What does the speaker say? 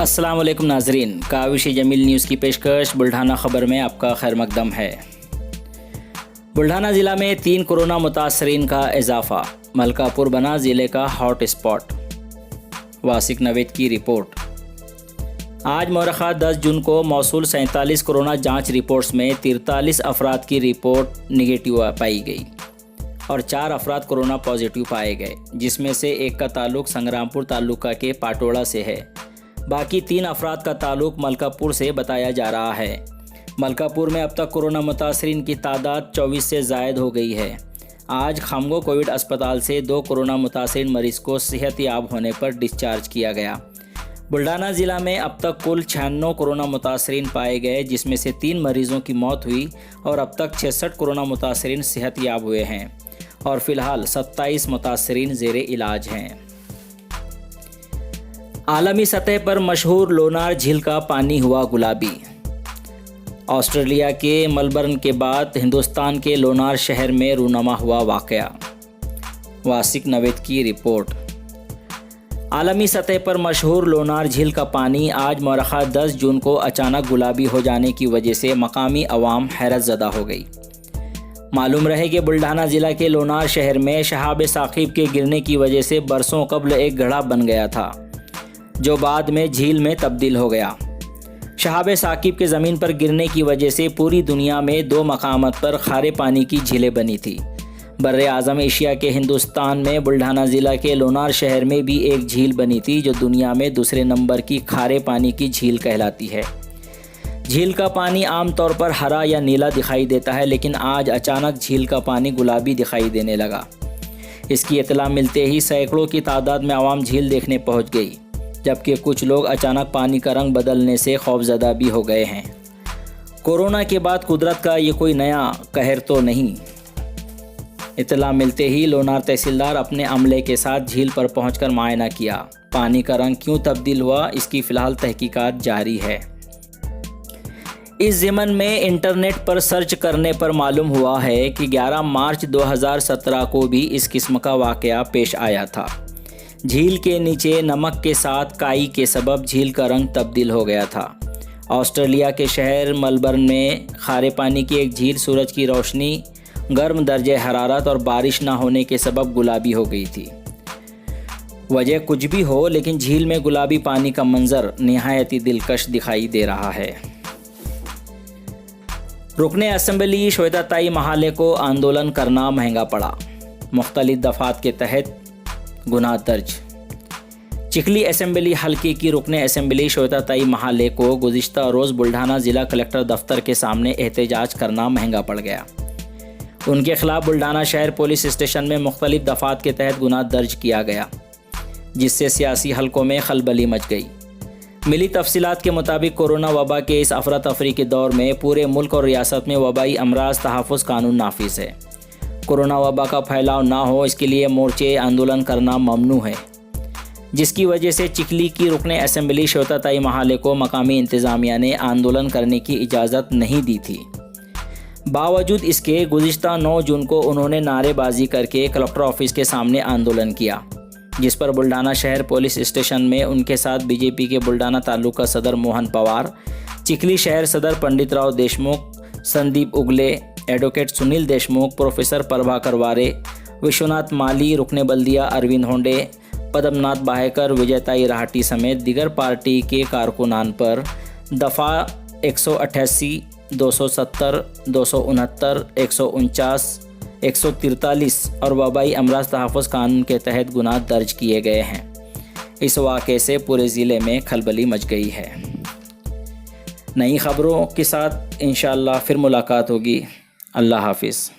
السلام علیکم ناظرین، کاوش جمیل نیوز کی پیشکش بلڈھانا خبر میں آپ کا خیر مقدم ہے۔ بلڈھانا ضلع میں 3 کورونا متاثرین کا اضافہ، ملکہ پور بنا ضلع کا ہاٹ اسپاٹ۔ واسق نوید کی رپورٹ۔ آج مورخہ 10 جون کو موصول 47 کورونا جانچ رپورٹس میں 43 افراد کی رپورٹ نگیٹو پائی گئی اور 4 افراد کورونا پازیٹیو پائے گئے، جس میں سے ایک کا تعلق سنگرام پور تعلقہ کے پاٹوڑا سے ہے۔ باقی 3 افراد کا تعلق ملکہ پور سے بتایا جا رہا ہے۔ ملکہ پور میں اب تک کورونا متاثرین کی تعداد 24 سے زائد ہو گئی ہے۔ آج خامگو کووڈ اسپتال سے 2 کورونا متاثرین مریض کو صحت یاب ہونے پر ڈسچارج کیا گیا۔ بلڈانا ضلع میں اب تک کل 96 کورونا متاثرین پائے گئے، جس میں سے 3 مریضوں کی موت ہوئی اور اب تک 66 کورونا متاثرین صحت یاب ہوئے ہیں اور فی الحال 27 متاثرین زیر علاج ہیں۔ عالمی سطح پر مشہور لونار جھیل کا پانی ہوا گلابی۔ آسٹریلیا کے ملبرن کے بعد ہندوستان کے لونار شہر میں رونما ہوا واقعہ۔ واسق نوید کی رپورٹ۔ عالمی سطح پر مشہور لونار جھیل کا پانی آج مورخہ 10 جون کو اچانک گلابی ہو جانے کی وجہ سے مقامی عوام حیرت زدہ ہو گئی۔ معلوم رہے کہ بلڈانا ضلع کے لونار شہر میں شہاب ثاقب کے گرنے کی وجہ سے برسوں قبل ایک گڑھا بن گیا تھا، جو بعد میں جھیل میں تبدیل ہو گیا۔ شہاب ثاقب کے زمین پر گرنے کی وجہ سے پوری دنیا میں 2 مقامات پر کھارے پانی کی جھیلیں بنی تھی۔ بر اعظم ایشیا کے ہندوستان میں بلڈانا ضلع کے لونار شہر میں بھی ایک جھیل بنی تھی، جو دنیا میں دوسرے نمبر کی کھارے پانی کی جھیل کہلاتی ہے۔ جھیل کا پانی عام طور پر ہرا یا نیلا دکھائی دیتا ہے، لیکن آج اچانک جھیل کا پانی گلابی دکھائی دینے لگا۔ اس کی اطلاع ملتے ہی سینکڑوں کی تعداد میں عوام جھیل دیکھنے پہنچ گئی، جبکہ کچھ لوگ اچانک پانی کا رنگ بدلنے سے خوفزدہ بھی ہو گئے ہیں۔ کورونا کے بعد قدرت کا یہ کوئی نیا قہر تو نہیں؟ اطلاع ملتے ہی لونار تحصیلدار اپنے عملے کے ساتھ جھیل پر پہنچ کر معائنہ کیا۔ پانی کا رنگ کیوں تبدیل ہوا، اس کی فی الحال تحقیقات جاری ہے۔ اس ضمن میں انٹرنیٹ پر سرچ کرنے پر معلوم ہوا ہے کہ 11 مارچ 2017 کو بھی اس قسم کا واقعہ پیش آیا تھا۔ جھیل کے نیچے نمک کے ساتھ کائی کے سبب جھیل کا رنگ تبدیل ہو گیا تھا۔ آسٹریلیا کے شہر ملبرن میں کھارے پانی کی ایک جھیل سورج کی روشنی، گرم درجہ حرارت اور بارش نہ ہونے کے سبب گلابی ہو گئی تھی۔ وجہ کچھ بھی ہو، لیکن جھیل میں گلابی پانی کا منظر نہایت دلکش دکھائی دے رہا ہے۔ رکن اسمبلی شویتا تائی مہالے کو آندولن کرنا مہنگا پڑا، مختلف دفعات کے تحت گناہ درج۔ چکلی اسمبلی حلقے کی رکن اسمبلی شویتا تائی مہالے کو گزشتہ روز بلڈھانا ضلع کلکٹر دفتر کے سامنے احتجاج کرنا مہنگا پڑ گیا۔ ان کے خلاف بلڈھانا شہر پولیس اسٹیشن میں مختلف دفعات کے تحت گناہ درج کیا گیا، جس سے سیاسی حلقوں میں خلبلی مچ گئی۔ ملی تفصیلات کے مطابق کورونا وبا کے اس افراتفری کے دور میں پورے ملک اور ریاست میں وبائی امراض تحفظ قانون نافذ ہے۔ کورونا وبا کا پھیلاؤ نہ ہو، اس کے لیے مورچے آندولن کرنا ممنوع ہے، جس کی وجہ سے چکلی کی رکن اسمبلی شویتا تائی مہالے کو مقامی انتظامیہ نے آندولن کرنے کی اجازت نہیں دی تھی۔ باوجود اس کے گزشتہ 9 جون کو انہوں نے نعرے بازی کر کے کلکٹر آفس کے سامنے آندولن کیا، جس پر بلڈانا شہر پولیس اسٹیشن میں ان کے ساتھ بی جے پی کے بلڈانا تعلقہ صدر موہن پوار، چکلی شہر صدر پنڈت راؤ دیشمکھ، سندیپ اگلے، ایڈوکیٹ سنیل دیشمکھ، پروفیسر پربھاکر وارے، وشوناتھ مالی، رکن بلدیہ اروند ہونڈے، پدم ناتھ باہیکر، وجے تائی راہٹی سمیت دیگر پارٹی کے کارکنان پر دفعہ 188، 270، 269، 149، 143 اور وبائی امراض تحفظ قانون کے تحت گناہ درج کیے گئے ہیں۔ اس واقعے سے پورے ضلع میں کھلبلی مچ گئی ہے۔ نئی خبروں کے ساتھ انشاءاللہ پھر ملاقات ہوگی۔ اللہ حافظ۔